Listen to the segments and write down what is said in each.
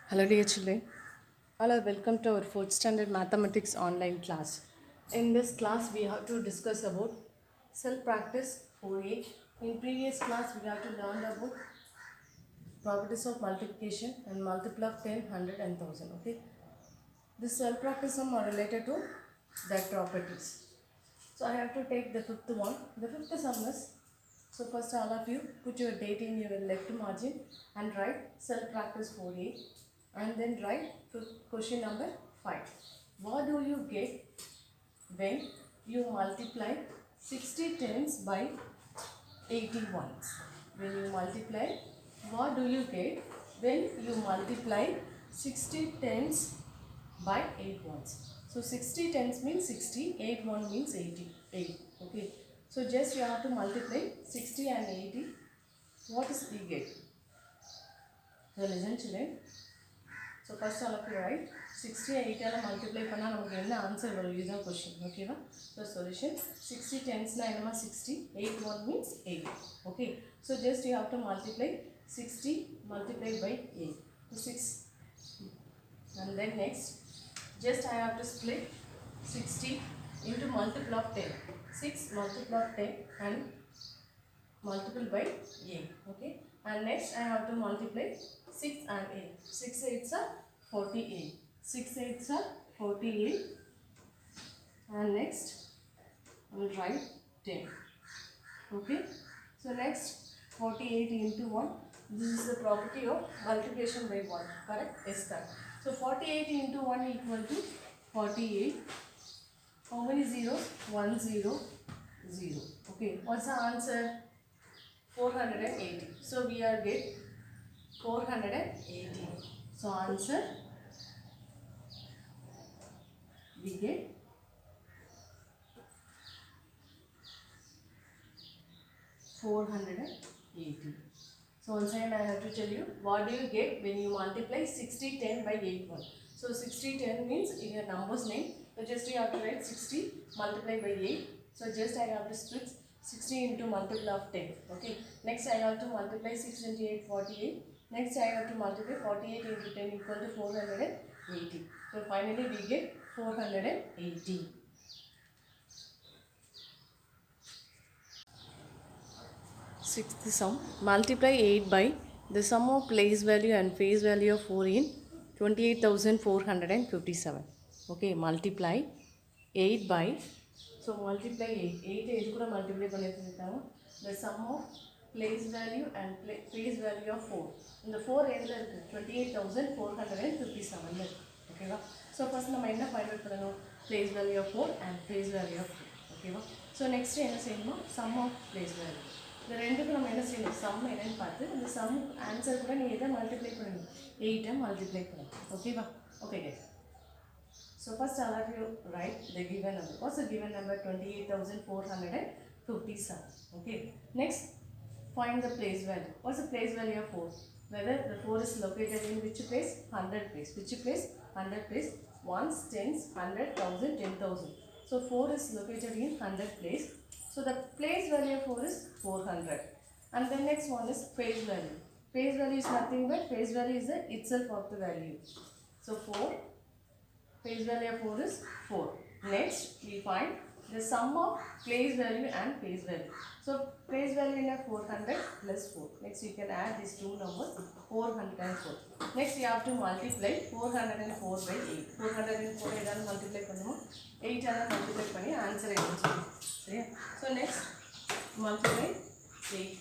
Hello dear children. Hello, welcome to our 4th standard mathematics online class. In this class we have to discuss about self practice 4A. In previous class we have to learn about properties of multiplication and multiple of 10, 100 and 1000. Okay. This self practice sum are related to that properties. So I have to take the fifth one. The fifth sum is, so first all of you put your date in your left margin and write self practice 4A and then write question number 5. What do you get when you multiply 60 tens by 80 ones? When you multiply, what do you get when you multiply 60 tens by 8 ones? So 60 tens means 60, 8 1 means 80. 8. Okay. So just you have to multiply 60 and 80. What is we get? So listen children. So first all of you write 60 8 ஆல multiply பண்ணா நமக்கு என்ன answer வரும்? இதுதான் question. ஓகேவா? So solution 60 tens னா என்னமா 60, 8 1 means 8. Okay. So just you have to multiply 60 multiplied by 8. So 6 and then next just I have to split 60 into multiple of 10. 6 multiple of 10 and multiple by 8. Okay. And next I have to multiply 6 and 8. 6 8s are 48. 6 8s are 48. And next I will write 10. Okay. So next 48 into 1. This is the property of multiplication by 1. Correct? Yes, correct. So 48 into 1 equal to 48. How many zeros? 1 0 0. Okay. What's the answer? 480. So we are get 480. So answer we get 480. So once again I have to tell you, what do you get when you multiply 60 10 by 8 1? So 60 10 means in your numbers name. So just you have to write 60 multiplied by 8. So just I have to split 60 into multiple of 10. Okay. Next I have to multiply 6 into 8 48. Next I have to multiply 48 into 10 equal to 480. So finally we get 480. Sixth sum. Multiply 8 by the sum of place value and face value of 4 in 28,457. Okay, multiply 8 by, so multiply 8. 8 is கூட multiply பண்ணிருக்காங்க. The sum of place value and face value of 4. இந்த 4 எதுல இருக்கு? 28,457 இருக்கு. ஓகேவா? So first நம்ம என்ன find out பண்ணனும்? Place value of 4 and face value of 4. ஓகேவா? So next என்ன செய்யணும்? Sum of place value. இந்த ரெண்டுக்கு நம்ம என்ன செய்யணும்? Sum என்னன்னு பார்த்து இந்த sum ஆன்சர் கூட நீ எதை மல்டிப்ளை பண்ணணும்? 8 மல்டிப்ளை பண்ணணும். ஓகேவா? Okay guys. So first all of you write the given number. What's the given number? 28,457. Okay. Next, find the place value. What's the place value of 4? Whether the 4 is located in which place? 100 place. Which place? 100 place. Ones, tens, 100, 1000, 10,000. So 4 is located in 100 place. So the place value of 4 is 400. And the next one is face value. Face value is nothing but face value is the itself of the value. So 4. Face value of 4 is 4. Next, we find the sum of place value and face value. So, place value in a 400 plus 4. Next, you can add these two numbers 404. Next, you have to multiply 404 by 8. 404 is multiply 8 multiply பண்ணி answer எடுத்துக்கலாம். சரியா? So, next, multiply 8.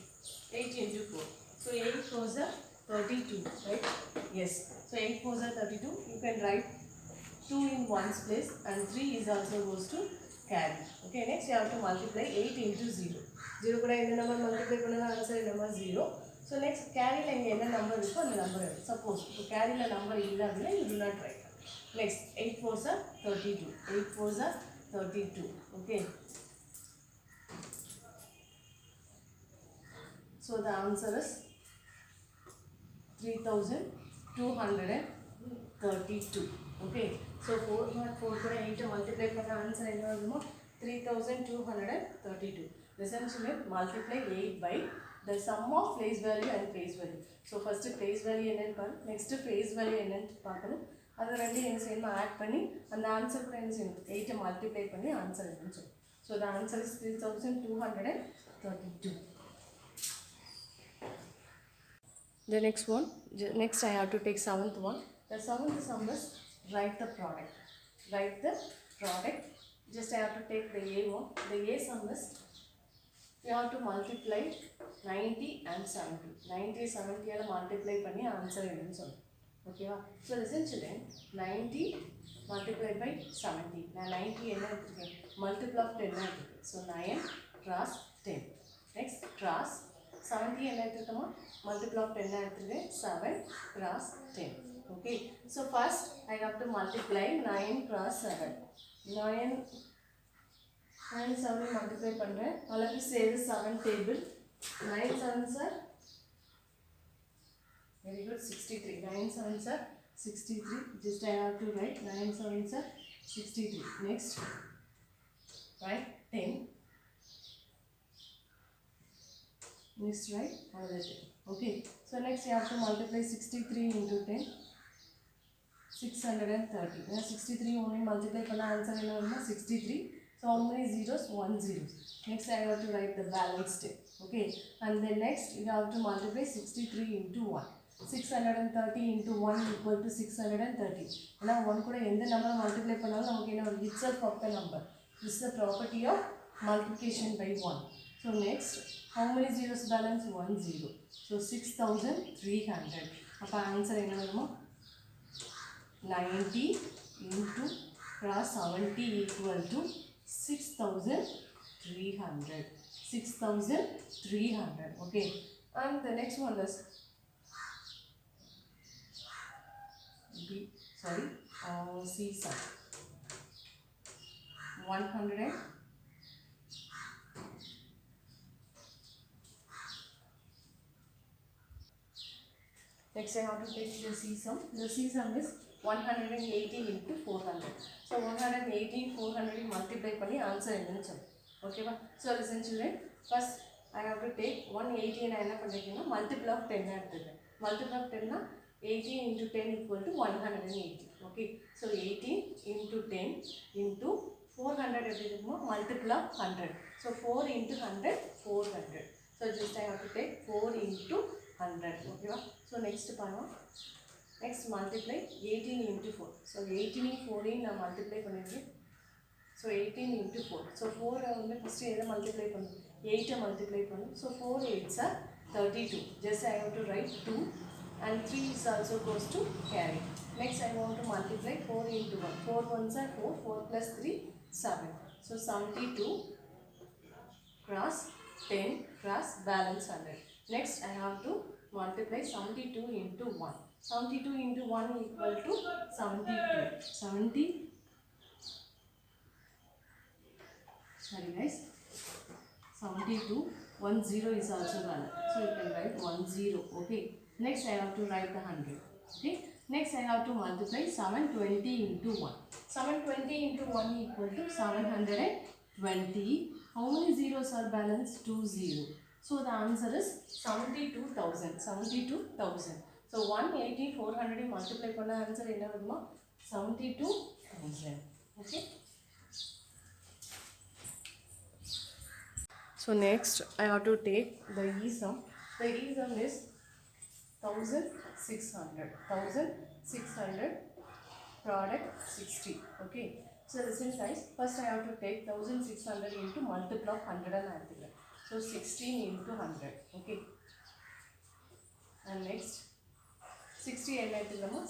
8 into 4. So, 8 4s are 32, right? Yes. So, 8 4s are 32. You can write 2 in ones place and 3 is also goes to carry. Okay, next you have to multiply 8 into 0. 0 கூட என்ன number multiply பண்ணனா answer number 0. So next carry ல இங்க என்ன number இருக்கோ அந்த number எடுங்க. Suppose இப்போ carry ல number இல்ல அப்படினா you do not write. Next 8 4s are 32. 8 4s are 32. Okay. So the answer is 3,232. Okay. So 4 கூட 8 multiply பண்ண answer என்ன வருமோ 3,232. Listen to me. Multiply 8 by the sum of place value and face value. So first place value என்னன்னு பாரு, next face value என்னன்னு பார்க்கணும். அது ரெண்டு என்ன செய்யணும், ஆட் பண்ணி அந்த ஆன்சர் கூட என்ன செய்யணும், 8 மல்டிப்ளை பண்ணி ஆன்சர் என்னன்னு சொல்லணும். So the answer is 3232. The next one, next I have to take 7th one. The 7th sum is write the product. Write the product. Just I have to take the A one. The A sum is you have to multiply 90 and 70. 90 70 ஆல multiply பண்ணி answer என்னன்னு சொல்லணும். ஓகேவா? So listen children, 90 multiplied by 70. நான் 90 என்ன எடுத்துருக்கேன், multiple of 10 எடுத்துருக்கேன். So 9 cross 10. Next cross 70 என்ன எடுத்துருக்கோமா, multiple of 10 எடுத்துருக்கேன். 7 cross 10. Okay. So first I have to multiply 9 cross 7. 9 7 multiply பண்ணுறேன். Already say the 7 table. 9 7s are very good, 63. 9 7s are 63. Just I have to write 9 7s are 63. Next write 10. Next write another 10. Okay. So next you have to multiply 63 into 10. 630. Now 63 only multiply பண்ண answer என்ன வரும்னா 63. So how many zeros? 1 0. Next I have to write the balance 10. Okay. And then next you have to multiply 63 into 1. 630 into 1 equal to 630. ஏன்னா 1 கூட எந்த நம்பரை multiply பண்ணாலும் நமக்கு என்ன ஒரு itself of the number. This is the property of multiplication by 1. So next, how many zeros balance? 1 0. So 6300. அப்போ answer என்ன வருமா, 90 into cross 70 equal to 6300. 6300. Okay. And the next one is B. Sorry. C sum. 100. Next I have to take the C sum. The C sum is 180 into 400. So 180 400 multiply பண்ணி answer என்னன்னு சொல்லு. ஓகேவா? So listen children. First I have to take 180 நான் என்ன பண்ணிருக்கேன்னா multiple of 10 எடுத்துக்கிறேன். Multiple of 10 னா 18 into 10 equal to 180. Okay. So 18 into 10 into 400 எடுத்துக்கோமா, multiple of 100. So 4 into 100 400. So just I have to take 4 into 100. Okay. So next பாருங்க, next multiply 18 into 4. So 18 4 நான் multiply பண்ணிருக்கேன். So 18 into 4. So 4 வந்து first எதை multiply பண்ணும், 8 multiply பண்ணும். So 4 8s are 32. Just I have to write 2 and 3 is also goes to carry. Next I want to multiply 4 into 1. 4 1s are 4. 4 plus 3 7. So 72 cross 10 cross balance 100. Next I have to multiply 72 into 1. 72 into 1 equal to 72. 70. Sorry guys. 72. 1 0 is also valid. So you can write 1 0. Okay. Next I have to write the 100. Okay. Next I have to multiply 720 into 1. 720 into 1 equal to 720. How many zeros are balanced? 2 0. So the answer is 72,000. 72,000. So 180 400 multiply பண்ண answer என்ன வருமா, 72,000. Okay. So next I have to take the E sum. The E sum is 1600. 1600 product 60. Okay. So listen guys. First I have to take 1600 into multiple of 100 and 90. So 16 into 100. Okay. And next 60 and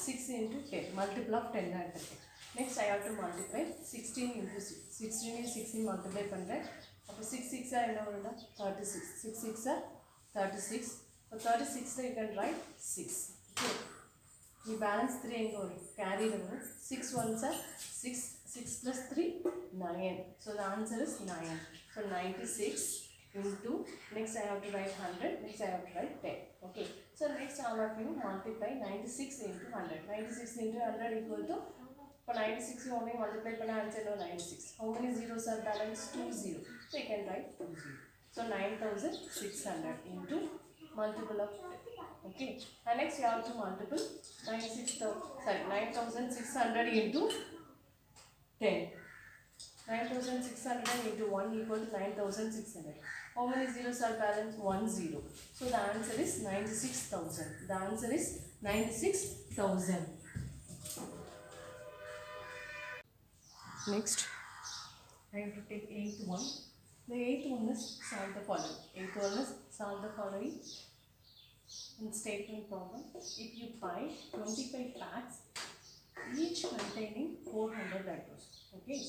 6 into 10. Multiple of 10 and 10. Next I have to multiply 16 into 6. 16 is 16 multiply பண்ணுறேன். அப்போ 6 6 என்ன வரும்னா 36. 6 6 36. For 36 you can write 6. Okay. You balance 3 எங்க வரும், carry வரும். 6 1s are 6. 6 plus 3 9. So the answer is 9. So 96 into, next I have to write 100. Next I have to write 10. Okay. So next all of you multiply 96 into 100. 96 into 100 equal to, for 96 you only multiply பண்ண answer no 96. How many zeros are balanced? 2 0. So you can write 2 0. So 9600 into multiple of 10. Okay. And next you have to multiple 9600 into 10. 9600 into 1 equal to 9600. How many zeros are balance? 1 0. So the answer is 96,000. The answer is 96,000. Next, I have to take 8th one. The 8th one is solve the following. 8th one is solve the following in statement problem. If you buy 25 packs, each containing 400 laddus, okay,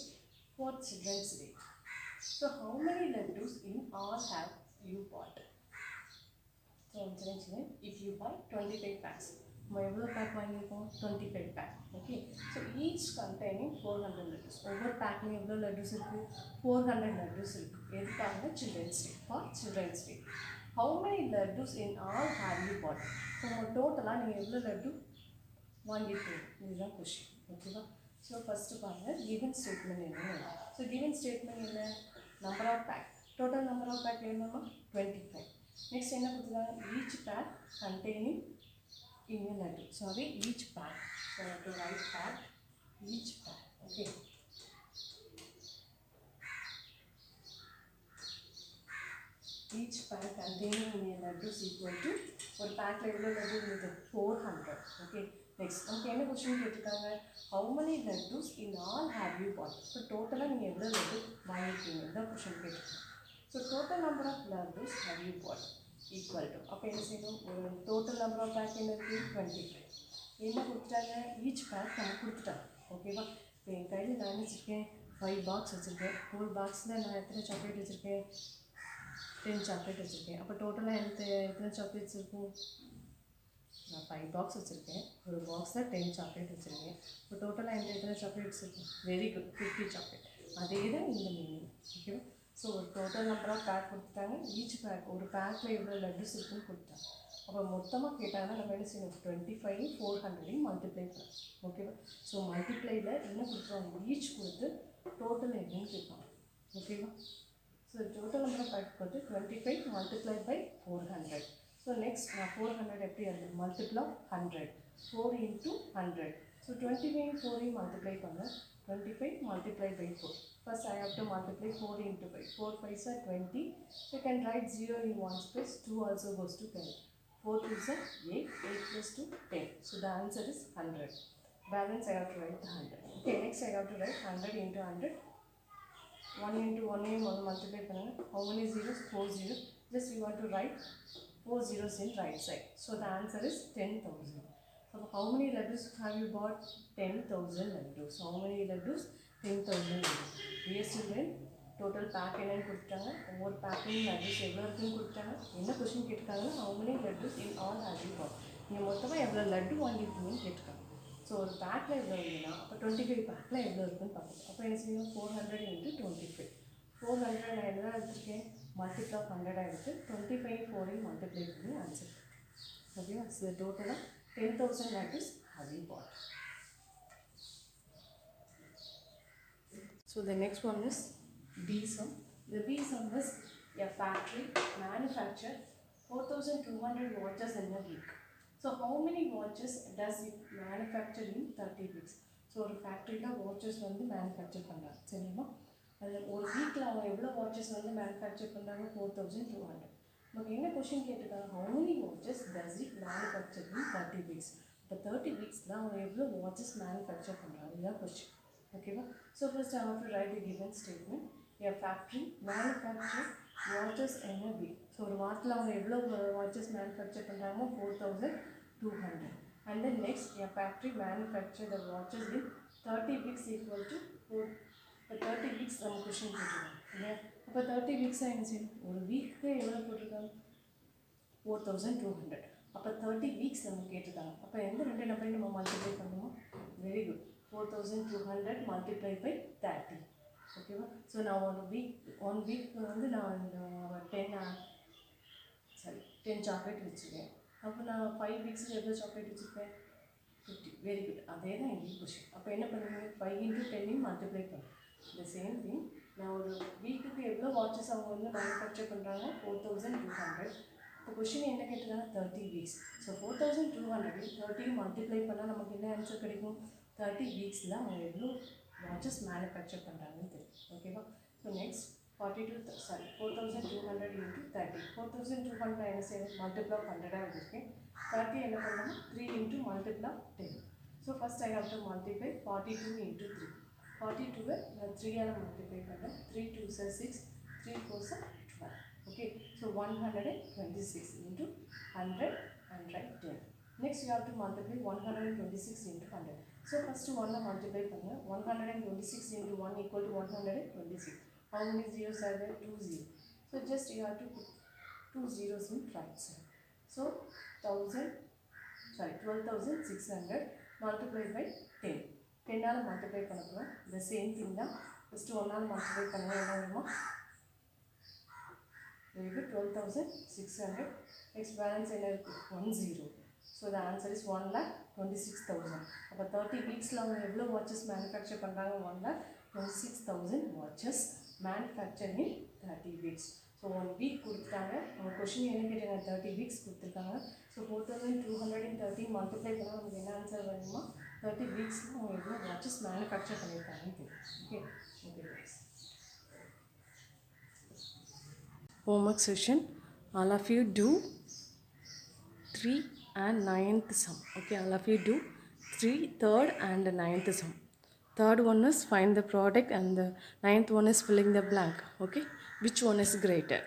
for Children's Day. So how many laddus in all have you bought? So if you buy 25 packs, எவ்வளோ pack வாங்கியிருக்கோம்? 25 pack. Okay. So each containing 400 laddoos. ஒவ்வொரு பேக்லேயும் எவ்வளோ லட்டூஸ் இருக்குது? 400 லட்டூஸ் இருக்குது. எதுக்காக? Children's day. For children's day. How many laddoos in all have you bought? So உங்கள் டோட்டலாக நீங்கள் எவ்வளோ லட்டு வாங்கியிருக்கீங்க? இதுதான் கொஷின். ஓகேவா? ஸோ ஃபஸ்ட்டு பாருங்கள் கிவன் ஸ்டேட்மெண்ட் என்ன? ஸோ கிவன் ஸ்டேட்மெண்ட் என்ன? Number of pack. Total number of pack என்னமா? 25. Next என்ன கொடுத்துருக்காங்க? each pack containing Indian laddu. Sorry, each pack. So I have to write pack, each pack. Okay. Each pack containing Indian laddu is equal to ஒரு பேக்ல எவ்வளோ லட்டு இருக்குது? 400. Okay. Next, நமக்கு என்ன question கேட்டிருக்காங்க? How many laddus in all have you bought? So டோட்டலாக நீங்கள் எவ்வளோ லட்டு வாங்கியிருக்கீங்க? தான் கொஸ்டின் கேட்டிருக்காங்க. So total number of laddus have you bought equal to, அப்போ என்ன செய்யணும்? ஒரு டோட்டல் நம்பர் ஆஃப் பேக் என்ன இருக்குது? 25. என்ன கொடுத்துட்டாங்க? ஈச் பேக் நம்ம கொடுத்துட்டாங்க. ஓகேவா? இப்போ என் கையில் நான் வச்சுருக்கேன் 5 பாக்ஸ் வச்சுருக்கேன். ஒரு பாக்ஸில் நான் எத்தனை சாக்லேட் வச்சுருக்கேன்? 10 சாக்லேட் வச்சுருக்கேன். அப்போ டோட்டலாக எத்தனை சாக்லேட்ஸ் இருக்கும்? நான் 5 பாக்ஸ் வச்சுருக்கேன். ஒரு பாக்ஸில் 10 சாக்லேட் வச்சுருக்கேன். இப்போ டோட்டலாக எத்தனை சாக்லேட்ஸ் இருக்கும்? Very good, 50 chocolate. அதே தான் இந்த மீனிங். ஓகேவா? ஸோ ஒரு டோட்டல் நம்பர் ஆஃப் பேக் கொடுத்துட்டாங்க. ஈச் பேக் ஒரு பேக்கில் எவ்வளோ லட்டுஸ் இருக்குன்னு கொடுத்தாங்க. அப்போ மொத்தமாக கேட்டாங்கன்னா நம்ம என்ன செய்யணும்? 25 400 மல்டிப்ளை பண்ணலாம். ஓகேவா? ஸோ மல்டிப்ளையில் என்ன கொடுத்துருவாங்க? ஈச் கொடுத்து டோட்டல் என்னன்னு கேட்பாங்க. ஓகேவா? So total number of pack கொடுத்து 25 மல்டிப்ளை பை 400. ஸோ நெக்ஸ்ட் நான் 400 எப்படி வந்து மல்டிப்ளை 100. 4 into 100. ஸோ 25 4 மல்டிப்ளை பண்ண 25 multiplied by 4. First I have to multiply 4 into 5. 4 5s are 20. So you can write 0 in ones place. 2 also goes to 10. 4 2s are 8. 8 plus 2 10. So the answer is 100. Balance I have to write the 100. Okay, next I have to write 100 into 100. 1 into 1 1 multiply panna. How many zeros? 4 zeros. Just we want to write 4 zeros in right side. So the answer is 10,000. So how many laddus have you bought? 10,000 laddus. How many laddus? 10,000 laddus. Dear children, total pack என்னன்னு கொடுத்துட்டாங்க. ஒவ்வொரு பேக்கையும் laddus எவ்வளோ இருக்குன்னு கொடுத்துட்டாங்க. என்ன question கேட்டிருக்காங்கன்னா how many laddus in all have you bought? நீங்கள் மொத்தமாக எவ்வளோ லட்டு வாங்கியிருக்கீங்கன்னு கேட்டிருக்காங்க. ஸோ ஒரு பேக்கில் எவ்வளோ இருக்குன்னா அப்போ 25 பேக்கில் எவ்வளோ இருக்குன்னு பார்க்கணும். அப்போ என்ன செய்யணும்? 400 into 25. 400 நான் என்ன எடுத்துருக்கேன்? மல்டிப்ளை ஆஃப் 100 எடுத்து 25 4 மல்டிப்ளை பண்ணி ஆன்சர். ஓகேவா? ஸோ டோட்டலாக 10,000 laddus have you bought. So the next one is B sum. The B sum is a factory manufacture 4,200 watches in a week. So how many watches does it manufacture in 30 weeks? So ஒரு ஃபேக்ட்ரியில் watches வந்து manufacture பண்ணுறாங்க. சரிங்களா? அதில் ஒரு வீக்கில் அவங்க எவ்வளோ வாட்சஸ் வந்து மேனுஃபேக்சர் பண்ணுறாங்க? 4,200. நமக்கு என்ன கொஷின் கேட்டிருக்காங்க? How many watches does it manufacture in 30 weeks? இப்போ 30 வீக்ஸில் அவங்க எவ்வளோ வாட்சஸ் மேனுஃபேக்சர் பண்ணுறாங்க? இதுதான் கொஷின். ஓகேவா? So first I have to write the given statement. A factory manufacture watches in a week. So ஒரு வாரத்தில் அவங்க எவ்வளோ வாட்சஸ் மேனுஃபேக்சர் பண்ணுறாங்க? 4,200. And then next a factory manufacture the watches in 30 weeks equal to 4. இப்போ 30 weeks நம்ம question கேட்டிருக்காங்க இல்லையா? அப்போ 30 வீக்ஸாக என்ன செய்யணும்? ஒரு வீக்கு எவ்வளோ போட்டிருக்காங்க? 4,200. அப்போ 30 வீக்ஸ் நம்ம கேட்டிருக்காங்க. அப்போ எந்த ரெண்டு நம்பரையும் நம்ம மல்டிப்ளை பண்ணுவோம்? Very good. 4,200 multiply by 30. Okay? So நான் ஒன் வீக் வந்து நான் 10 சாக்லேட் வச்சுருக்கேன். அப்போ நான் 5 வீக்ஸில் எவ்வளோ சாக்லேட் வச்சுருக்கேன்? 50. Very good. அதே தான் எங்களுக்கு கொஷின். அப்போ என்ன பண்ணுவீங்க? 5 into 10 மல்டிப்ளை பண்ணுவோம். The same thing நான் ஒரு வீக்குக்கு எவ்வளோ வாட்சஸ் அவங்க வந்து மேனுஃபேக்சர் பண்ணுறாங்க 4200. இப்போ கொஷின் என்ன கேட்டிருக்காங்க 30 வீக்ஸ். ஸோ 4200 30 மல்டிப்ளை பண்ணால் நமக்கு என்ன ஆன்சர் கிடைக்கும் 30 வீக்ஸில் அவங்க எவ்வளோ வாட்சஸ் மேனுஃபேக்சர் பண்ணுறாங்கன்னு தெரியும். ஓகேவா? So next 4200 into 30. 4200 என்ன செய்யணும் மல்டிப்ளை 100 வச்சுருக்கேன். 30 என்ன பண்ணணும் 3 into multiply 10. So first I have to multiply 42 into 3. 42 நான் 3 multiply பண்ணேன். 3 2s are 6, 3 4s are 12. Okay, so 126 into 100 and write 10. Next you have to multiply 126 into 100. So first 1 multiply பண்ணேன். 126 into 1 equal to 126. How many zeros are there? 2 zeros. So just you have to put 2 zeros in right side. So 12,600 multiplied by 10. 10 multiply பண்ணப்போம். The same thing தான். First 1 multiply பண்ண என்ன வருமா? Very good. 12,600. Next balance என்ன இருக்கு? 1 0. So the answer is 1,26,000. அப்போ 30 வீக்ஸில் அவங்க எவ்வளோ watches manufacture பண்ணுறாங்க 1,26,000 வாட்சஸ் மேனுஃபேக்சர் இன் 30 வீக்ஸ். ஸோ 1 வீக் கொடுத்துட்டாங்க. அவங்க கொஷின் என்ன கேட்டாங்க 30 வீக்ஸ் கொடுத்துருக்காங்க. ஸோ 4230 மல்டிப்ளை பண்ணால் நமக்கு என்ன ஆன்சர் வேணுமா 30 வீக்ஸில் அவங்க எவ்வளோ வாட்சஸ் மேனுஃபேக்சர் பண்ணியிருக்காங்கன்னு தெரியும். Okay okay guys. Homework session. All of you do 3 and 9th sum. Okay, all of you do 3, 3rd and 9th sum. Third one is find the product and the 9th one is filling the blank. Okay, which one is greater?